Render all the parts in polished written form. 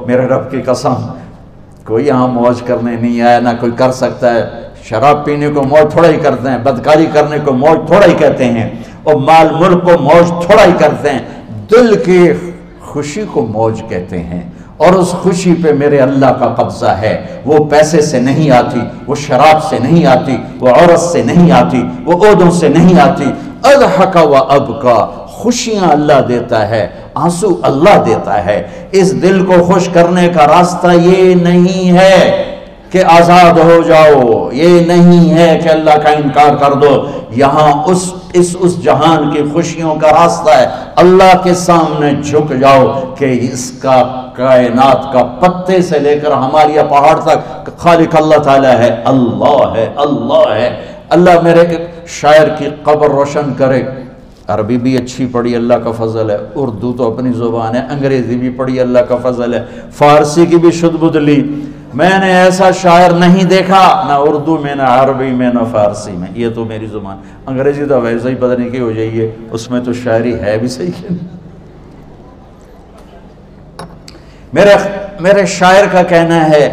میرے رب کی قسم کوئی یہاں موج کرنے نہیں آیا، نہ کوئی کر سکتا ہے۔ شراب پینے کو موج تھوڑا ہی کرتے ہیں، بدکاری کرنے کو موج تھوڑا ہی کہتے ہیں، اور مال ملک کو موج تھوڑا ہی کرتے ہیں، دل کی خوشی کو موج کہتے ہیں۔ اور اس خوشی پہ میرے اللہ کا قبضہ ہے، وہ پیسے سے نہیں آتی، وہ شراب سے نہیں آتی، وہ عورت سے نہیں آتی، وہ عہدوں سے نہیں آتی۔ اضحک و ابکا، خوشیاں اللہ دیتا ہے، آنسو اللہ دیتا ہے۔ اس دل کو خوش کرنے کا راستہ یہ نہیں ہے کہ آزاد ہو جاؤ، یہ نہیں ہے کہ اللہ کا انکار کر دو۔ یہاں اس جہان کی خوشیوں کا راستہ ہے، اللہ کے سامنے جھک جاؤ کہ اس کا کائنات کا پتے سے لے کر ہمالیہ پہاڑ تک خالق اللہ تعالیٰ ہے، اللہ ہے، اللہ ہے۔ اللہ میرے شاعر کی قبر روشن کرے۔ عربی بھی اچھی پڑھی، اللہ کا فضل ہے، اردو تو اپنی زبان ہے، انگریزی بھی پڑھی، اللہ کا فضل ہے، فارسی کی بھی شد بد لی۔ میں نے ایسا شاعر نہیں دیکھا، نہ اردو میں، نہ عربی میں، نہ فارسی میں، یہ تو میری زبان۔ انگریزی تو ویسے ہی پتہ نہیں کی ہو جائیے، اس میں تو شاعری ہے بھی صحیح ہے۔ میرے شاعر کا کہنا ہے،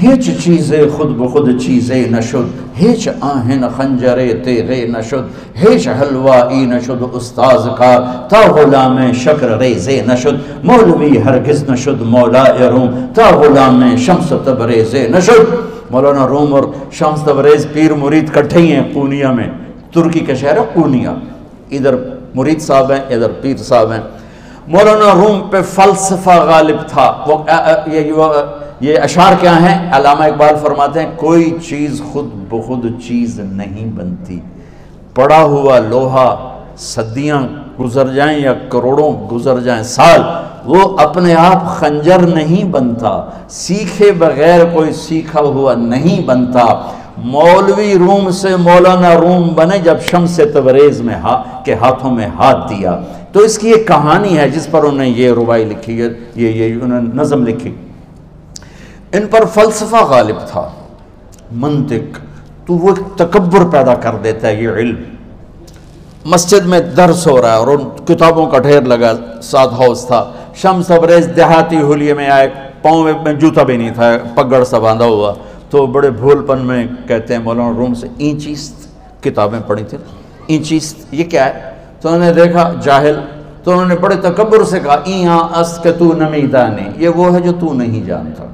ہیچ چیزیں خود بخود چیزیں نشد، ہیچ آہن خنجرے تیغے نشد، ہیچ حلوائی نشد استاذ کا، تا غلام شکر ریزے نشد، مولوی ہرگز نشد مولا روم، تا غلام شمس تبریزے نشد۔ مولانا روم اور شمس تبریز پیر مرید کٹھے ہی ہیں قونیہ میں، ترکی کا شہر ہے قونیہ، ادھر مرید صاحب ہیں، ادھر پیر صاحب ہیں۔ مولانا روم پہ فلسفہ غالب تھا۔ یہ اشعار کیا ہیں؟ علامہ اقبال فرماتے ہیں، کوئی چیز خود بخود چیز نہیں بنتی، پڑا ہوا لوہا صدیاں گزر جائیں یا کروڑوں گزر جائیں سال، وہ اپنے آپ خنجر نہیں بنتا، سیکھے بغیر کوئی سیکھا ہوا نہیں بنتا۔ مولوی روم سے مولانا روم بنے جب شمس تبریز میں کے ہاتھوں میں ہاتھ دیا۔ تو اس کی ایک کہانی ہے جس پر انہوں نے یہ ربائی لکھی ہے، یہ انہوں نے نظم لکھی۔ ان پر فلسفہ غالب تھا، منطق، تو وہ ایک تکبر پیدا کر دیتا ہے یہ علم۔ مسجد میں درس ہو رہا ہے اور ان کتابوں کا ڈھیر لگا، ساتھ ہاؤس تھا۔ شمس تبریز دیہاتی حلیے میں آئے، پاؤں میں جوتا بھی نہیں تھا، پگڑ سا باندھا ہوا، تو بڑے بھول پن میں کہتے ہیں مولانا روم سے، اینچیست کتابیں پڑھی تھیں، اینچیست یہ کیا ہے؟ تو انہوں نے دیکھا جاہل، تو انہوں نے بڑے تکبر سے کہا، ایاں است کہ تو نمیدانی، یہ وہ ہے جو تو نہیں جانتا۔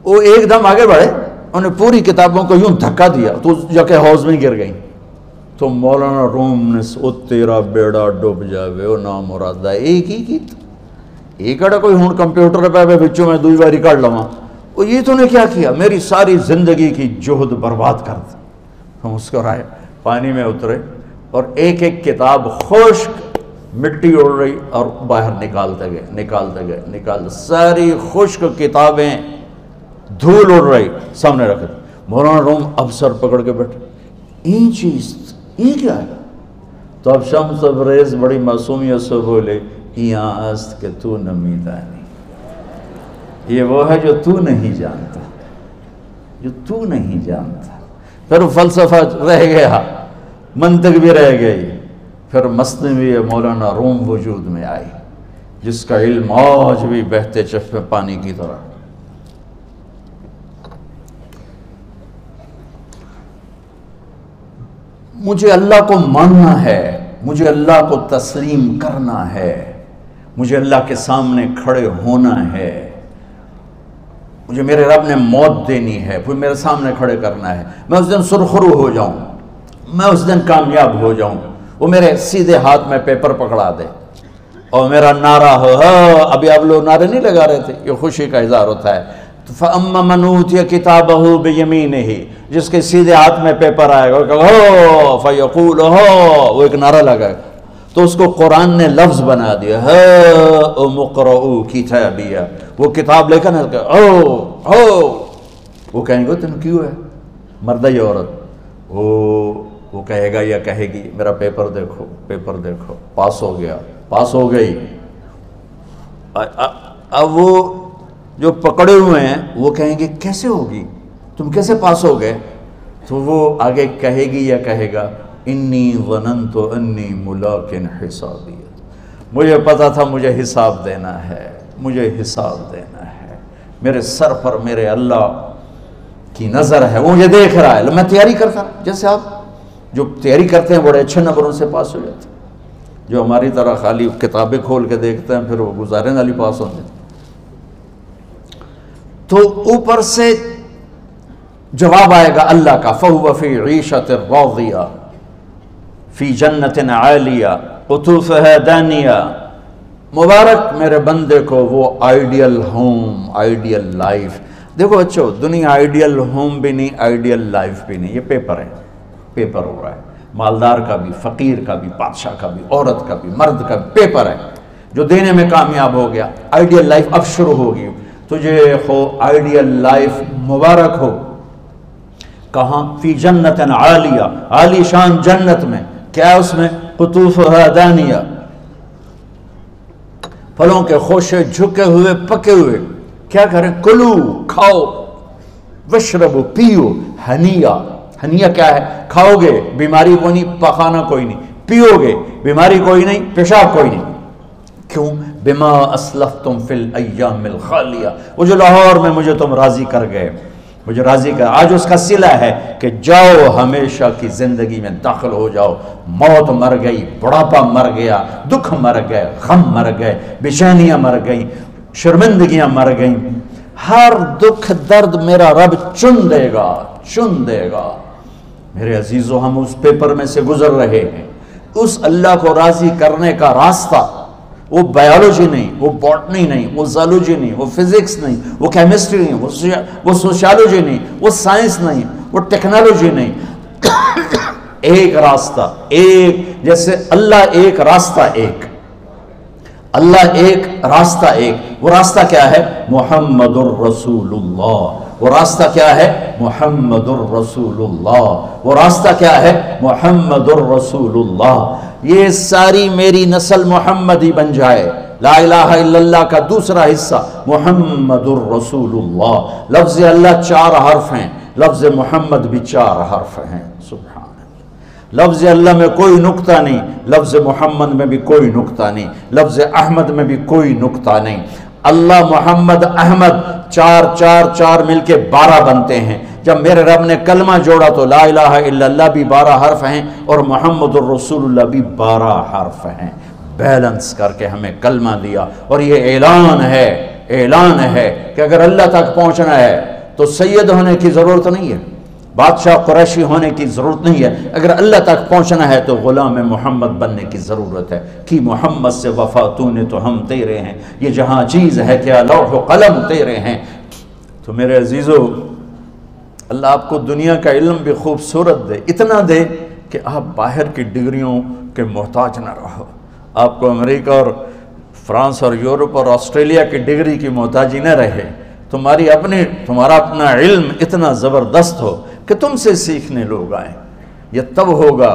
وہ ایک دم آگے بڑھے، انہوں نے پوری کتابوں کو یوں دھکا دیا تو جا کے حوض میں گر گئی۔ تو مولانا روم نے او تیرا بیڑا ڈوب جاوے او نام مرادہ، ایک ہی کی ایک اڑا کوئی ہون کمپیوٹر پہ بچوں میں دوئی باری کر لواں، وہ یہ تو نے کیا کیا، میری ساری زندگی کی جہد برباد کر دی۔ ہم مسکرائے، پانی میں اترے اور ایک ایک کتاب خشک مٹی اڑ رہی اور باہر نکالتے گئے، ساری خشک کتابیں دھول اڑ رہی سامنے رکھ دی۔ مولانا روم اب سر پکڑ کے بیٹھے، این چیز یہ کیا ہے؟ تو اب شمس تبریز بڑی معصومیت سے بولے، یہاں است کہ تو نمیدانی، یہ وہ ہے جو تو نہیں جانتا، جو تو نہیں جانتا۔ پھر فلسفہ رہ گیا، منطق بھی رہ گئی، پھر مثنوی مولانا روم وجود میں آئی، جس کا علم آج بھی بہتے چشمے پانی کی طرح۔ مجھے اللہ کو ماننا ہے، مجھے اللہ کو تسلیم کرنا ہے، مجھے اللہ کے سامنے کھڑے ہونا ہے، مجھے میرے رب نے موت دینی ہے، پھر میرے سامنے کھڑے کرنا ہے، میں اس دن سرخرو ہو جاؤں، میں اس دن کامیاب ہو جاؤں، وہ میرے سیدھے ہاتھ میں پیپر پکڑا دے اور میرا نعرہ ہو، ابھی آپ لوگ نعرے نہیں لگا رہے تھے، یہ خوشی کا اظہار ہوتا ہے۔ فَأَمَّا مَنْ أُوتِيَ كِتَابَهُ بِيَمِينِهِ، جس کے سیدھے ہاتھ میں پیپر آئے گا فَيَقُولُ وہ ایک نعرہ لگائے گا، تو اس کو قرآن نے لفظ بنا دیا، هَاؤْمُ اقْرَءُوا كِتَابِيَهْ، وہ کتاب لے کر وہ کہیں گے تم کیوں ہے، مرد یا عورت، وہ کہے گا یا کہے گی میرا پیپر دیکھو، پیپر دیکھو، پاس ہو گیا، پاس ہو گئی۔ اب وہ جو پکڑے ہوئے ہیں وہ کہیں گے کیسے ہوگی، تم کیسے پاس ہو گئے؟ تو وہ آگے کہے گی یا کہے گا، انی ظننت انی ملاق حسابی، مجھے پتا تھا مجھے حساب دینا ہے، مجھے حساب دینا ہے، میرے سر پر میرے اللہ کی نظر ہے، وہ مجھے دیکھ رہا ہے۔ میں تیاری کرتا، جیسے آپ جو تیاری کرتے ہیں بڑے اچھے نمبروں سے پاس ہو جاتے ہیں، جو ہماری طرح خالی کتابیں کھول کے دیکھتے ہیں پھر وہ گزارے والی پاس ہوتے ہیں۔ تو اوپر سے جواب آئے گا اللہ کا، فَهُوَ فِي عِيشَةٍ رَاضِيَةٍ فِي جَنَّةٍ عَالِيَةٍ قُطُوفُهَا دَانِيَةٌ۔ مبارک میرے بندے کو وہ آئیڈیل ہوم، آئیڈیل لائف۔ دیکھو اچھو، دنیا آئیڈیل ہوم بھی نہیں، آئیڈیل لائف بھی نہیں، یہ پیپر ہے، پیپر ہو رہا ہے، مالدار کا بھی، فقیر کا بھی، بادشاہ کا بھی، عورت کا بھی، مرد کا بھی پیپر ہے۔ جو دینے میں کامیاب ہو گیا، آئیڈیل لائف اب شروع ہوگی۔ تجھے ہو آئیڈیل لائف مبارک ہو۔ کہاں؟ فی جنت عالیہ، عالی شان جنت میں، کیا ہے اس میں؟ قطوفہا دانیہ، پھلوں کے خوشے جھکے ہوئے پکے ہوئے۔ کیا کریں؟ کلو، کھاؤ، وشربو، پیو، ہنیہ۔ ہنیہ کیا ہے؟ کھاؤ گے بیماری کوئی نہیں، پخانہ کوئی نہیں، پیو گے بیماری کوئی نہیں، پیشاب کوئی نہیں۔ کیوں؟ بما اسلفتم فی الایام الخالیہ، وہ جو لاہور میں مجھے تم راضی کر گئے، مجھے راضی کر، آج اس کا صلہ ہے کہ جاؤ ہمیشہ کی زندگی میں داخل ہو جاؤ۔ موت مر گئی، بڑھاپا مر گیا، دکھ مر گئے، غم مر گئے، بے چینیاں مر گئیں، شرمندگیاں مر گئیں۔ ہر دکھ درد میرا رب چن دے گا، چن دے گا۔ میرے عزیزو، ہم اس پیپر میں سے گزر رہے ہیں۔ اس اللہ کو راضی کرنے کا راستہ، وہ بایولوجی نہیں، وہ باٹنی نہیں، وہ زالوجی نہیں، وہ فزکس نہیں، وہ کیمسٹری نہیں، وہ سوشیالوجی نہیں، وہ سائنس نہیں، وہ ٹیکنالوجی نہیں۔ ایک راستہ، ایک، جیسے اللہ ایک، راستہ ایک، اللہ ایک، راستہ ایک۔ وہ راستہ کیا ہے؟ محمد الرسول اللہ۔ وہ راستہ کیا ہے؟ محمد الرسول اللہ۔ وہ راستہ کیا ہے؟ محمد الرسول اللہ۔ یہ ساری میری نسل محمدی بن جائے۔ لا الہ الا اللہ کا دوسرا حصہ محمد الرسول اللہ۔ لفظ اللہ 4 حرف ہیں، لفظ محمد بھی 4 حرف ہیں۔ سبحان اللہ۔ لفظ اللہ میں کوئی نقطہ نہیں، لفظ محمد میں بھی کوئی نقطہ نہیں، لفظ احمد میں بھی کوئی نقطہ نہیں۔ اللہ، محمد، احمد، 4 4 4 مل کے 12 بنتے ہیں۔ جب میرے رب نے کلمہ جوڑا تو لا الہ الا اللہ بھی 12 حرف ہیں اور محمد الرسول اللہ بھی 12 حرف ہیں۔ بیلنس کر کے ہمیں کلمہ دیا، اور یہ اعلان ہے، اعلان ہے کہ اگر اللہ تک پہنچنا ہے تو سید ہونے کی ضرورت نہیں ہے، بادشاہ قریشی ہونے کی ضرورت نہیں ہے۔ اگر اللہ تک پہنچنا ہے تو غلام محمد بننے کی ضرورت ہے۔ کہ محمد سے وفا تو نے تو ہم تیرے ہیں، یہ جہاں چیز ہے کیا لوح و قلم تیرے ہیں۔ تو میرے عزیزو، اللہ آپ کو دنیا کا علم بھی خوبصورت دے، اتنا دے کہ آپ باہر کی ڈگریوں کے محتاج نہ رہو، آپ کو امریکہ اور فرانس اور یورپ اور آسٹریلیا کی ڈگری کی محتاجی نہ رہے، تمہارا اپنا علم اتنا زبردست ہو کہ تم سے سیکھنے لوگ آئیں۔ یہ تب ہوگا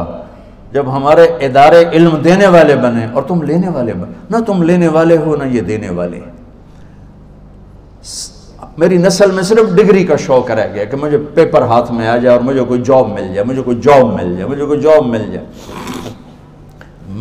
جب ہمارے ادارے علم دینے والے بنے اور تم لینے والے بنے، نہ تم لینے والے ہو نہ یہ دینے والے۔ میری نسل میں صرف ڈگری کا شوق رہ گیا کہ مجھے پیپر ہاتھ میں آ جائے اور مجھے کوئی جاب مل جائے، مجھے کوئی جاب مل جائے، مجھے کوئی جاب مل جائے۔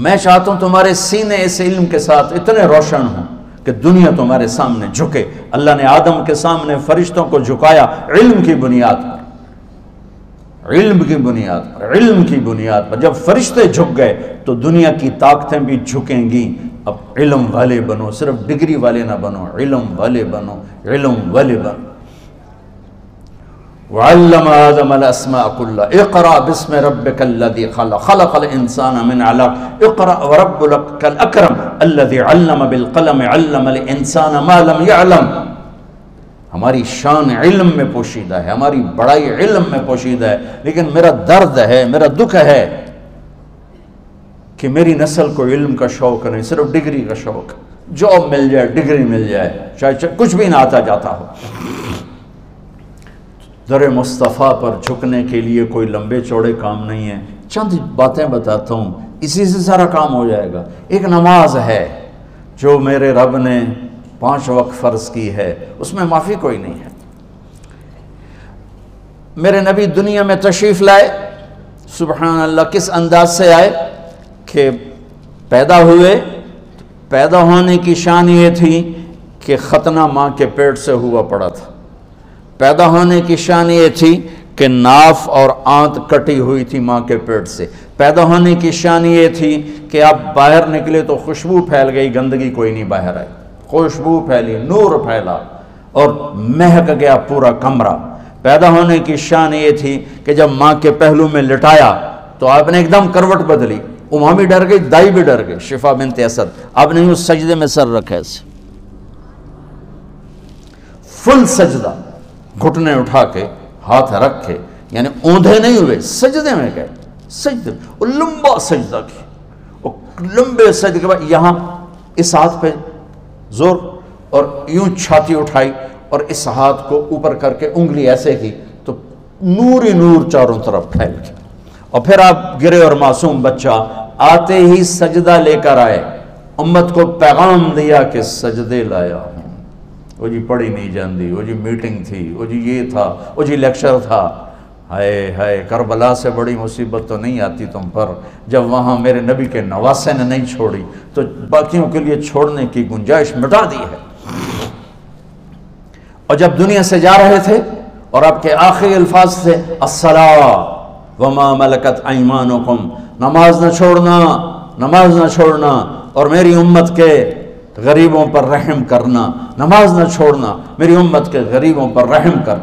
میں چاہتا ہوں تمہارے سینے اس علم کے ساتھ اتنے روشن ہوں کہ دنیا تمہارے سامنے جھکے۔ اللہ نے آدم کے سامنے فرشتوں کو جھکایا علم کی بنیاد پر، علم کی بنیاد پر، علم کی بنیاد پر۔ جب فرشتے جھک گئے تو دنیا کی طاقتیں بھی جھکیں گی۔ اب علم والے بنو، صرف ڈگری والے نہ بنو، علم والے بنو، علم والے بنو۔ وعلم آدم الاسماء كلها اقرأ باسم ربك الذي خلق خلق الانسان من علق اقرأ وربك الاكرم الذي علم بالقلم علم الانسان ما لم يعلم۔ ہماری شان علم میں پوشیدہ ہے، ہماری بڑائی علم میں پوشیدہ ہے، لیکن میرا درد ہے، میرا دکھ ہے کہ میری نسل کو علم کا شوق نہیں، صرف ڈگری کا شوق۔ جاب مل جائے، ڈگری مل جائے، شاید کچھ بھی نہ آتا جاتا ہو۔ در مصطفیٰ پر جھکنے کے لیے کوئی لمبے چوڑے کام نہیں ہیں، چند باتیں بتاتا ہوں، اسی سے سارا کام ہو جائے گا۔ ایک نماز ہے جو میرے رب نے 5 وقت فرض کی ہے، اس میں معافی کوئی نہیں ہے۔ میرے نبی دنیا میں تشریف لائے، سبحان اللہ، کس انداز سے آئے کہ پیدا ہوئے، پیدا ہونے کی شان یہ تھی کہ ختنہ ماں کے پیٹ سے ہوا پڑا تھا۔ پیدا ہونے کی شان یہ تھی کہ ناف اور آنت کٹی ہوئی تھی ماں کے پیٹ سے۔ پیدا ہونے کی شان یہ تھی کہ آپ باہر نکلے تو خوشبو پھیل گئی، گندگی کوئی نہیں باہر آئی، خوشبو پھیلی، نور پھیلا اور مہک گیا پورا کمرہ۔ پیدا ہونے کی شان یہ تھی کہ جب ماں کے پہلو میں لٹایا تو آپ نے ایک دم کروٹ بدلی، اماں بھی ڈر گئی، دائی بھی ڈر گئی، شفا بنت اسد۔ آپ نے اس سجدے میں سر رکھا ایسے، فل سجدہ، گھٹنے اٹھا کے ہاتھ رکھ کے، یعنی اوندھے نہیں ہوئے، سجدے میں گئے، سجدے، وہ لمبا سجدہ کی، وہ لمبے سجدے کے بعد یہاں اس ہاتھ پہ زور اور یوں چھاتی اٹھائی اور اس ہاتھ کو اوپر کر کے انگلی ایسے کی تو نور ہی نور چاروں طرف پھیل گیا، اور پھر آپ گرے اور معصوم بچہ آتے ہی سجدہ لے کر آئے، امت کو پیغام دیا کہ سجدے لایا ہوں۔ وہ جی پڑھی نہیں جاندی، وہ جی میٹنگ تھی، وہ جی یہ تھا، وہ جی لیکچر تھا، ہائے ہائے کربلا سے بڑی مصیبت تو نہیں آتی تم پر جب وہاں میرے نبی کے نواسے نے نہیں چھوڑی تو باقیوں کے لیے چھوڑنے کی گنجائش مٹا دی ہے۔ اور جب دنیا سے جا رہے تھے اور آپ کے آخری الفاظ تھے الصلاۃ وما ملکت ایمانکم، نماز نہ چھوڑنا، نماز نہ چھوڑنا، اور میری امت کے غریبوں پر رحم کرنا، نماز نہ چھوڑنا، میری امت کے غریبوں پر رحم کر۔